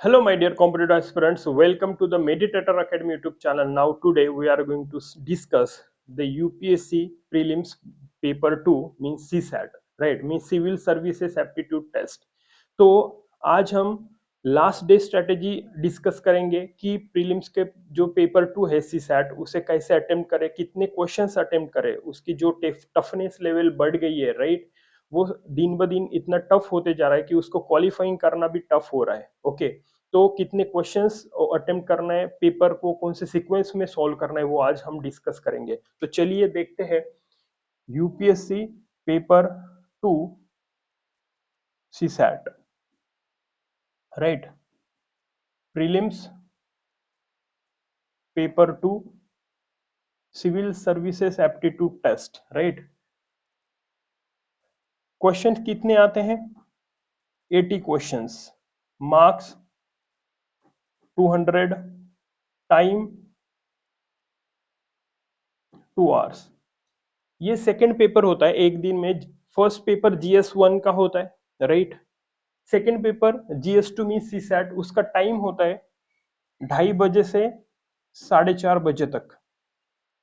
Hello, my dear competitive aspirants. Welcome to the Meditator Academy YouTube channel. Now, today we are going to discuss the UPSC prelims paper 2 means CSAT, right? Means Civil Services Aptitude Test. तो आज हम last day strategy discuss करेंगे कि prelims के जो paper 2 है CSAT उसे कैसे अटेम्प्ट करें, कितने क्वेश्चंस अटेम्प्ट करें, उसकी जो टफनेस लेवल बढ़ गई है, राइट? वो दिन ब दिन इतना टफ होते जा रहा है कि उसको क्वालिफाइंग करना भी टफ हो रहा है। ओके, तो कितने क्वेश्चंस अटेम्प्ट करना है, पेपर को कौन से सीक्वेंस में सॉल्व करना है, वो आज हम डिस्कस करेंगे। तो चलिए देखते हैं UPSC paper 2 CSAT, right? Prelims paper 2 civil services aptitude test, right? Question कितने आते हैं? 80 क्वेश्चंस, मार्क्स 200, टाइम 2 आवर्स। ये सेकंड पेपर होता है एक दिन में। फर्स्ट पेपर GS1 का होता है, right? Second paper GS2 mean CSAT, उसका टाइम होता है 2:30 बजे से 4:30 बजे तक।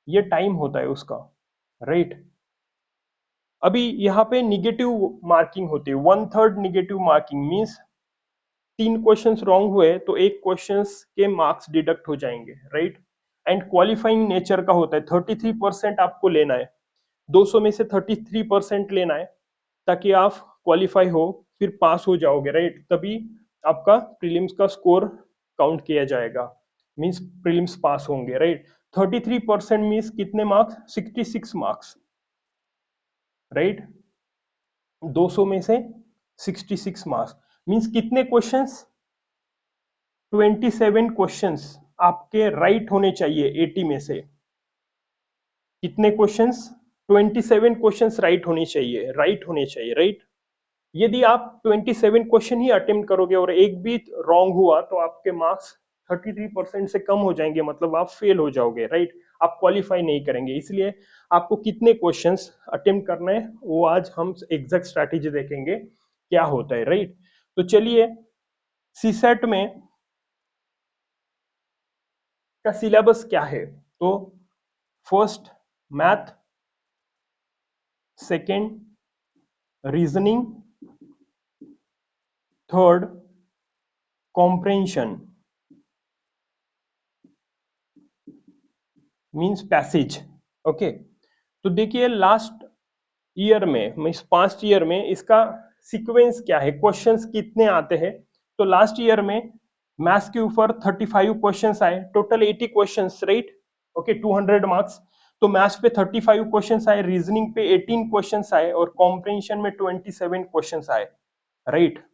ये टाइम होता है उसका, राइट? अभी यहाँ पे निगेटिव मार्किंग होती है, 1/3 negative marking means 3 questions wrong हुए तो 1 क्वेश्चंस के मार्क्स डिडक्ट हो जाएंगे, राइट? एंड क्वालिफाइंग नेचर का होता है, 33% आपको लेना है, 200 में से 33% लेना है ताकि आप क्वालिफाई हो, फिर पास हो जाओगे, राइट? तभी आपका प्रीलिम्स का स्कोर काउंट किया जाएगा, मीन्स प्रीलिम्स पास होंगे, राइट? 33% मीन्स कितने मार्क्स? 66 marks, right? 200 में से 66 मार्क्स मीन्स कितने क्वेश्चंस? 27 क्वेश्चंस आपके राइट होने चाहिए 80 में से। कितने क्वेश्चंस? 27 क्वेश्चंस राइट होने चाहिए, राइट होने चाहिए, राइट? यदि आप 27 क्वेश्चन ही अटेम्प्ट करोगे और एक भी रॉन्ग हुआ तो आपके मार्क्स 33% से कम हो जाएंगे, मतलब आप फेल हो जाओगे, राइट? आप क्वालिफाई नहीं करेंगे। इसलिए आपको कितने क्वेश्चंस अटेम्प्ट करना है वो आज हम एग्जैक्ट स्ट्रैटेजी देखेंगे क्या होता है, राइट? तो चलिए, सीसेट में का सिलेबस क्या है? तो first math, second reasoning, third comprehension means passage. Okay, तो देखिए लास्ट ईयर में मीन्स पास्ट ईयर में इसका सीक्वेंस क्या है, क्वेश्चंस कितने आते हैं? तो लास्ट ईयर में मैथ्स के ऊपर 35 क्वेश्चंस आए, total 80 questions, right? Okay, 200 marks. तो मैथ्स पे 35 क्वेश्चंस आए, रीजनिंग पे 18 क्वेश्चंस आए और कॉम्प्रेंशन में 27 क्वेश्चंस आए, राइट?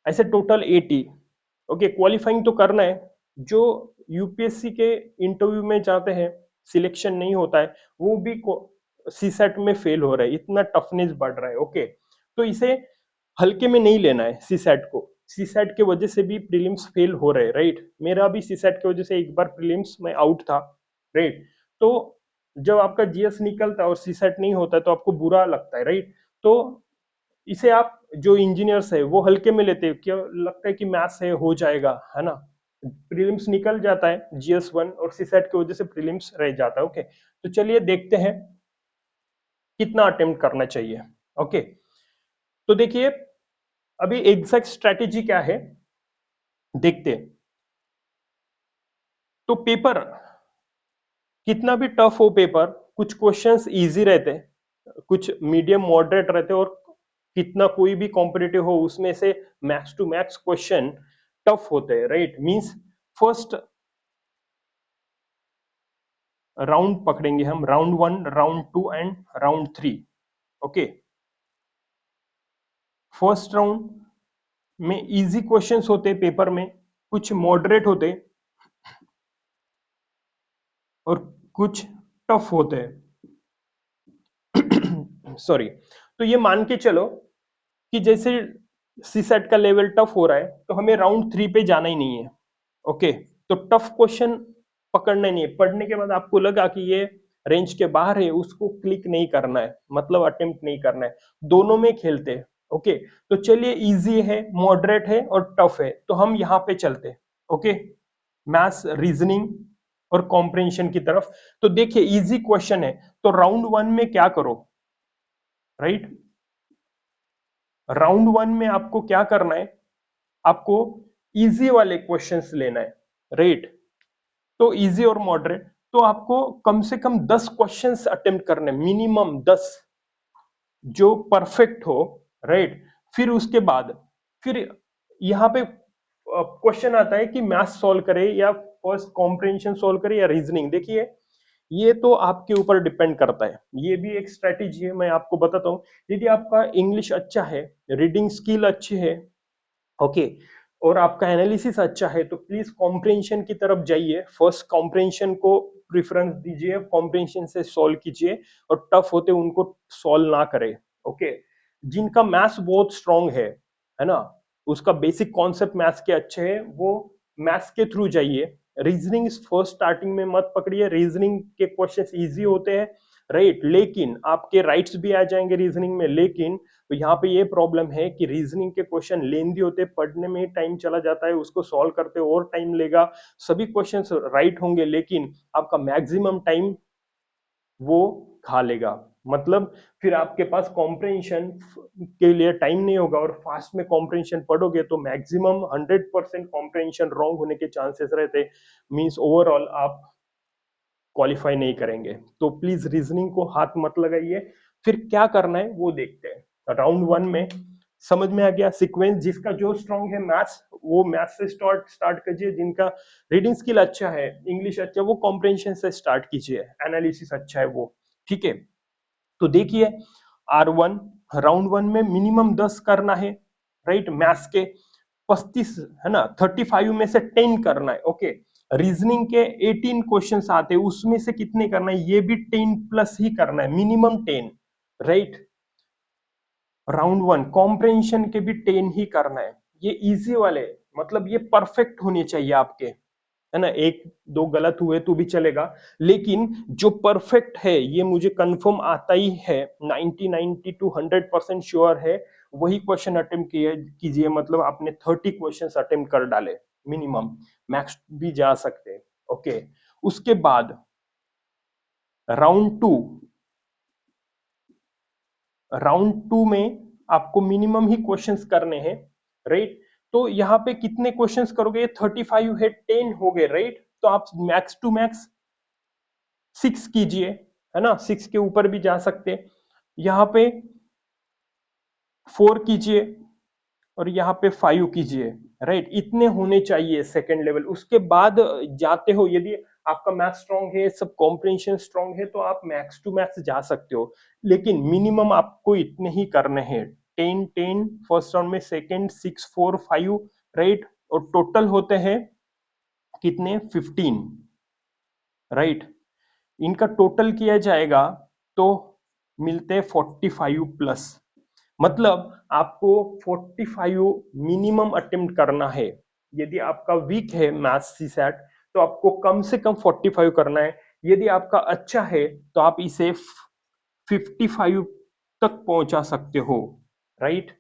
ऐसे टोटल 80। ओके, क्वालिफाइंग तो करना है। जो यूपीएससी के इंटरव्यू में जाते हैं, सिलेक्शन नहीं होता है, वो भी सीसेट में फेल हो रहा है, इतना टफनेस बढ़ रहा है। ओके, तो इसे हल्के में नहीं लेना है सीसेट को। सीसेट के वजह से भी प्रीलिम्स फेल हो रहे हैं, राइट? मेरा भी सीसेट की वजह से एक बार प्रीलिम्स में आउट था, राइट? तो जब आपका जीएस निकलता है और सीसेट नहीं होता है तो आपको बुरा लगता है, राइट? तो इसे आप जो इंजीनियर्स है वो हल्के में लेते हैं, क्या लगता है कि मैथ्स है हो जाएगा, है ना? प्रीलिम्स निकल जाता है GS1 और सीसेट की वजह से प्रीलिम्स रह जाता है। ओके, तो चलिए देखते हैं कितना अटेम्प्ट करना चाहिए। ओके, तो देखिए अभी एग्जैक्ट स्ट्रेटेजी क्या है देखते हैं। तो पेपर कितना भी टफ हो पेपर, कुछ क्वेश्चंस इजी रहते हैं, कुछ मीडियम मॉडरेट रहते हैं, और कितना कोई भी कॉम्पिटिटिव हो उसमें से max to max question tough होते हैं, राइट? मींस फर्स्ट राउंड पकड़ेंगे हम, round 1, round 2 and round 3। Okay, first round में इजी क्वेश्चंस होते हैं पेपर में, कुछ मॉडरेट होते और कुछ टफ होते हैं। सॉरी, तो ये मान के चलो कि जैसे सीसेट का लेवल टफ हो रहा है तो हमें राउंड 3 पे जाना ही नहीं है। ओके, तो टफ क्वेश्चन पकड़ना नहीं है, पढ़ने के बाद आपको लगा कि ये रेंज के बाहर है, उसको क्लिक नहीं करना है, मतलब अटेम्प्ट नहीं करना है। दोनों में खेलते हैं, ओके, तो चलिए इजी है, मॉडरेट है और टफ है, तो हम यहाँ पे चलते हैं। ओके, मैथ्स, रीजनिंग और कॉम्प्रिहेंशन की तरफ। तो देखिए इजी क्वेश्चन है, तो राउंड वन में क्या करो, राइट, राउंड वन में आपको क्या करना है, आपको इजी वाले क्वेश्चंस लेना है, राइट। तो इजी और मॉडरेट, तो आपको कम से कम 10 क्वेश्चंस अटेम्प्ट करने, मिनिमम 10 जो परफेक्ट हो, राइट। फिर उसके बाद फिर यहाँ पे क्वेश्चन आता है कि मैथ सॉल्व करे या फर्स्ट कॉम्प्रिहेंशन सॉल्व करे या रीजनिंग। देखिए ये तो आपके ऊपर डिपेंड करता है, ये भी एक स्ट्रेटेजी है, मैं आपको बताता हूँ। यदि आपका इंग्लिश अच्छा है, रीडिंग स्किल अच्छी है, ओके, और आपका एनालिसिस अच्छा है, तो प्लीज कॉम्प्रिहेंशन की तरफ जाइए, फर्स्ट कॉम्प्रिहेंशन को प्रेफरेंस दीजिए, कॉम्प्रिहेंशन से सॉल्व कीजिए, और टफ होते उनको सॉल्व ना करें। ओके, जिनका मैथ्स बहुत स्ट्रांग है ना, उसका बेसिक कॉन्सेप्ट मैथ्स के अच्छे हैं, वो मैथ्स के थ्रू जाइए। रीजनिंग फर्स्ट स्टार्टिंग में मत पकड़िए, रीजनिंग के क्वेश्चंस इजी होते हैं, राइट, लेकिन आपके राइट्स भी आ जाएंगे रीजनिंग में। लेकिन तो यहाँ पे ये प्रॉब्लम है कि रीजनिंग के क्वेश्चन लेंदी होते, पढ़ने में टाइम चला जाता है, उसको सॉल्व करते और टाइम लेगा, सभी क्वेश्चंस राइट होंगे, लेकिन आपका मैक्सिमम टाइम वो खा लेगा। मतलब फिर आपके पास कॉम्प्रिहेंशन के लिए टाइम नहीं होगा, और फास्ट में कॉम्प्रिहेंशन पढ़ोगे तो मैक्सिमम 100% कॉम्प्रिहेंशन रॉन्ग होने के चांसेस रहते, मींस ओवरऑल आप क्वालिफाई नहीं करेंगे। तो प्लीज रीजनिंग को हाथ मत लगाइए। फिर क्या करना है वो देखते हैं। राउंड वन में समझ में आ गया सीक्वेंस, जिसका जो स्ट्रांग है मैथ्स, वो मैथ्स से स्टार्ट कीजिए, जिनका रीडिंग स्किल अच्छा है, इंग्लिश अच्छा है, वो कॉम्प्रिहेंशन से स्टार्ट कीजिए, एनालिसिस अच्छा है वो, ठीक है। तो देखिए R1 राउंड वन में मिनिमम 10 करना है, राइट, मैथ्स के 35 है ना, 35 में से 10 करना है, ओके। रीजनिंग के 18 क्वेश्चंस आते हैं, उसमें से कितने करना है, ये भी 10 प्लस ही करना है, minimum 10, right. Round one comprehension के भी 10 ही करना है, ये इजी वाले, मतलब ये परफेक्ट होने चाहिए आपके, है ना, एक दो गलत हुए तो भी चलेगा, लेकिन जो परफेक्ट है ये मुझे कंफर्म आता ही है, 90 टू 100% श्योर है, वही क्वेश्चन अटेम्प्ट कीजिए। मतलब आपने 30 क्वेश्चंस अटेम्प्ट कर डाले मिनिमम, मैक्स भी जा सकते हैं, ओके। उसके बाद राउंड टू, राउंड टू में आपको मिनिमम ही क्वेश्चंस करने हैं, राइट। तो यहाँ पे कितने क्वेश्चंस करोगे, 35 है, 10 हो गए, राइट। तो आप मैक्स टू मैक्स 6 कीजिए, है ना, 6 के ऊपर भी जा सकते, यहाँ पे 4 कीजिए, और यहाँ पे 5 कीजिए, राइट। इतने होने चाहिए सेकंड लेवल। उसके बाद जाते हो, यदि आपका मैथ स्ट्रांग है, सब कॉम्प्रिहेंशन स्ट्रांग है, तो आप मैक्स टू मैक्स जा सकते हो, लेकिन मिनिमम आपको इतने ही करने हैं, 10 फर्स्ट राउंड में, सेकंड 6 4 5, राइट, और टोटल होते हैं कितने, 15, राइट। इनका टोटल किया जाएगा तो मिलते हैं 45 प्लस, मतलब आपको 45 मिनिमम अटेम्प्ट करना है। यदि आपका वीक है मैथ्स सीसैट, तो आपको कम से कम 45 करना है। यदि आपका अच्छा है तो आप इसे 55 तक पहुंचा सकते हो, राइट।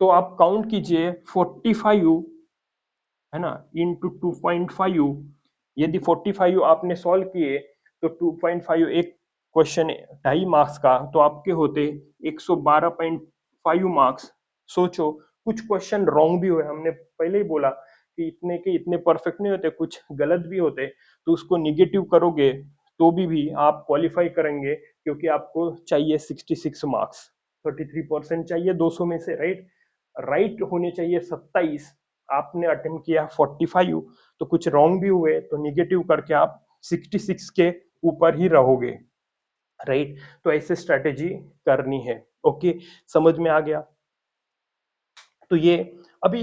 तो आप काउंट कीजिए, 45 है ना इंटू 2.5, यदि 45 आपने सॉल्व किए तो 2.5, एक क्वेश्चन 2.5 मार्क्स का, तो आपके होते 112.5 मार्क्स। सोचो, कुछ क्वेश्चन रॉन्ग भी हुए, हमने पहले ही बोला कि इतने के इतने परफेक्ट नहीं होते, कुछ गलत भी होते, तो उसको निगेटिव करोगे तो भी आप क्वालिफाई करेंगे, क्योंकि आपको चाहिए 66 मार्क्स, 33% चाहिए 200 में से, राइट। राइट होने चाहिए 27, आपने अटेम्प्ट किया 45, तो कुछ रॉन्ग भी हुए तो निगेटिव करके आप 66 के ऊपर ही रहोगे, राइट। तो ऐसे स्ट्रेटेजी करनी है, ओके, समझ में आ गया। तो ये अभी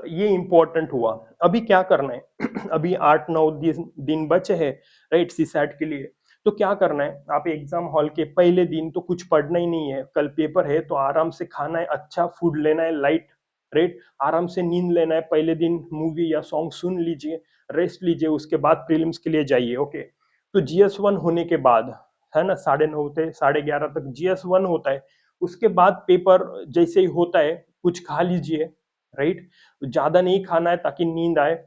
ये इंपॉर्टेंट हुआ। अभी क्या करना है अभी 8 9 दिन बचे हैं, राइट, सीसैट के लिए। तो क्या करना है, आप एग्जाम हॉल के पहले दिन तो कुछ पढ़ना ही नहीं है, कल पेपर है, तो आराम से खाना है, अच्छा फूड लेना है, लाइट, राइट, आराम से नींद लेना है, पहले दिन मूवी या सॉन्ग सुन लीजिए, रेस्ट लीजिए, उसके बाद प्रीलिम्स के लिए जाइए, ओके। तो GS1 होने के बाद, है ना, 9:30 से 11:30 तक GS1 होता है, उसके बाद पेपर जैसे ही होता है कुछ खा लीजिए, राइट। ज्यादा नहीं खाना है ताकि नींद आए,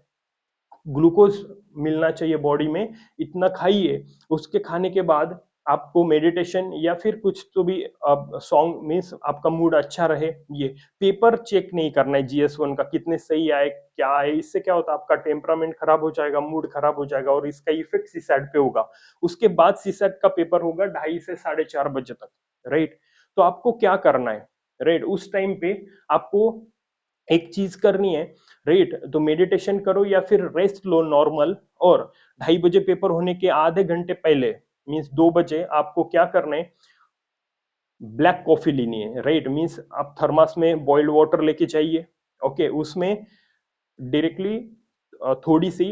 ग्लूकोज मिलना चाहिए बॉडी में, इतना खाइए। उसके खाने के बाद आपको मेडिटेशन या फिर कुछ तो भी सॉन्ग मीन्स आपका मूड अच्छा रहे। ये पेपर चेक नहीं करना है GS1 का कितने सही आए क्या आए, इससे क्या होता है आपका टेम्परामेंट खराब हो जाएगा, मूड खराब हो जाएगा और इसका इफेक्ट सीसैट पे होगा। उसके बाद सीसैट का पेपर होगा 2:30 से 4:30 बजे तक, राइट। तो आपको क्या करना है, राइट, उस टाइम पे आपको एक चीज करनी है, राइट। तो मेडिटेशन करो या फिर रेस्ट लो नॉर्मल, और 2:30 बजे पेपर होने के आधे घंटे पहले मीन्स 2 बजे आपको क्या करना है, ब्लैक कॉफी लेनी है, राइट। मीन्स आप थर्मास में बॉइल्ड वाटर लेके जाइए, ओके, उसमें डायरेक्टली थोड़ी सी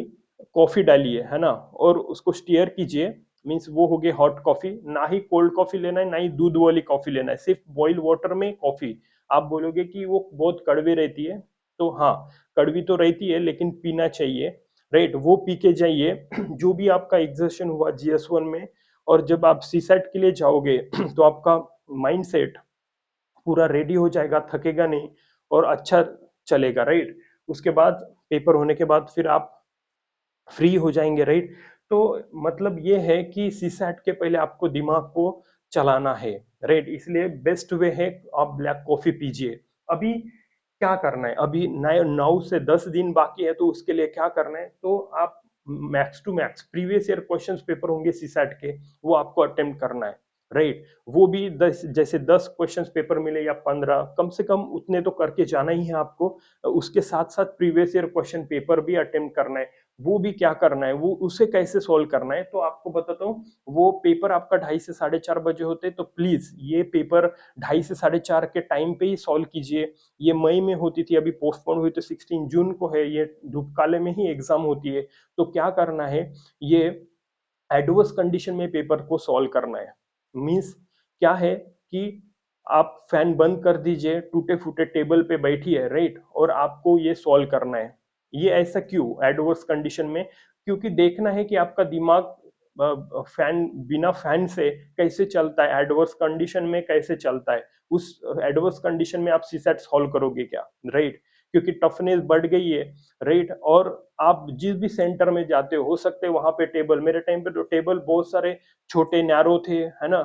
कॉफी डालिए, है ना, और उसको स्टीयर कीजिए। मीन्स वो हो गई हॉट कॉफी, ना ही कोल्ड कॉफी लेना है ना ही दूध वाली कॉफी लेना है, सिर्फ बॉइल्ड वाटर में कॉफी। आप बोलोगे कि वो बहुत कड़वी रहती है, तो हाँ, कड़वी तो रहती है लेकिन पीना चाहिए, राइट। वो पी के जाइए जो भी आपका एग्जर्शन हुआ GS1 में, और जब आप सीसेट के लिए जाओगे तो आपका माइंड सेट पूरा रेडी हो जाएगा, थकेगा नहीं और अच्छा चलेगा, राइट। उसके बाद पेपर होने के बाद फिर आप फ्री हो जाएंगे, राइट। तो मतलब ये है कि सीसैट के पहले आपको दिमाग को चलाना है, राइट। इसलिए बेस्ट वे है आप ब्लैक कॉफी पीजिए। अभी क्या करना है, अभी 9 से 10 दिन बाकी है, तो उसके लिए क्या करना है, तो आप max to max previous year questions paper होंगे सीसैट के, वो आपको अटेम्प्ट करना है, राइट। वो भी 10, जैसे 10 क्वेश्चंस पेपर मिले या 15, कम से कम उतने तो करके जाना ही है आपको। उसके साथ साथ प्रीवियस ईयर क्वेश्चन पेपर भी अटेम्प्ट करना है। वो भी क्या करना है, वो उसे कैसे सोल्व करना है, तो आपको बताता हूँ। वो पेपर आपका 2:30 से 4:30 बजे होते हैं, तो प्लीज ये पेपर 2:30 से 4:30 के टाइम पे ही सॉल्व कीजिए। ये मई में होती थी, अभी पोस्टपोन हुई, तो 16 जून को है, ये धूपकाले में ही एग्जाम होती है। तो क्या करना है, ये एडवर्स कंडीशन में पेपर को सॉल्व करना है। मीन्स क्या है कि आप फैन बंद कर दीजिए, टूटे फूटे टेबल पे बैठिए, राइट, और आपको ये सॉल्व करना है। ये ऐसा क्यों एडवर्स कंडीशन में, क्योंकि देखना है कि आपका दिमाग फैन बिना फैन से कैसे चलता है, एडवर्स कंडीशन में कैसे चलता है। उस एडवर्स कंडीशन में आप सीसेट सॉल्व करोगे क्या, राइट। क्योंकि टफनेस बढ़ गई है, राइट। और आप जिस भी सेंटर में जाते हो सकते हैं वहां पे टेबल, मेरे टाइम पे तो टेबल बहुत सारे छोटे नैरो थे, है ना,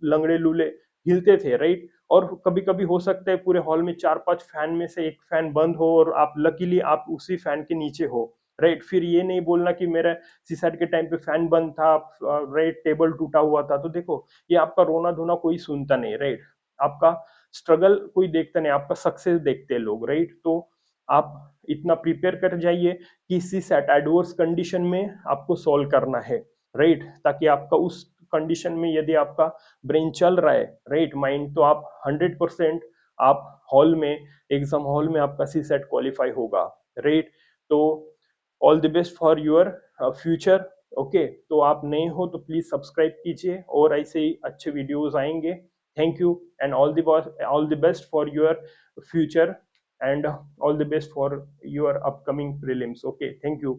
लंगड़े लूले हिलते थे, राइट। और कभी कभी हो सकता है पूरे हॉल में 4-5 फैन में से एक फैन बंद हो और आप लकीली आप उसी फैन के नीचे हो, राइट। फिर ये नहीं बोलना कि मेरा सीसैट के टाइम पे फैन बंद था, राइट, टेबल टूटा हुआ था। तो देखो, ये आपका रोना धोना कोई सुनता नहीं, राइट। आपका स्ट्रगल कोई देखता नहीं, आपका सक्सेस देखते हैं लोग, राइट। तो आप इतना प्रिपेयर कर जाइए कि इसी सेट एडवर्स कंडीशन में आपको सॉल्व करना है, राइट, ताकि आपका उस कंडीशन में यदि आपका ब्रेन चल रहा है, राइट, माइंड, तो आप 100% आप हॉल में, एग्जाम हॉल में आपका सी सेट क्वालिफाई होगा, राइट। तो all the best for your future, okay. तो आप नए हो तो प्लीज सब्सक्राइब कीजिए और ऐसे ही अच्छे वीडियोस आएंगे। Thank you and all the best for your future, and all the best for your upcoming prelims, okay, thank you।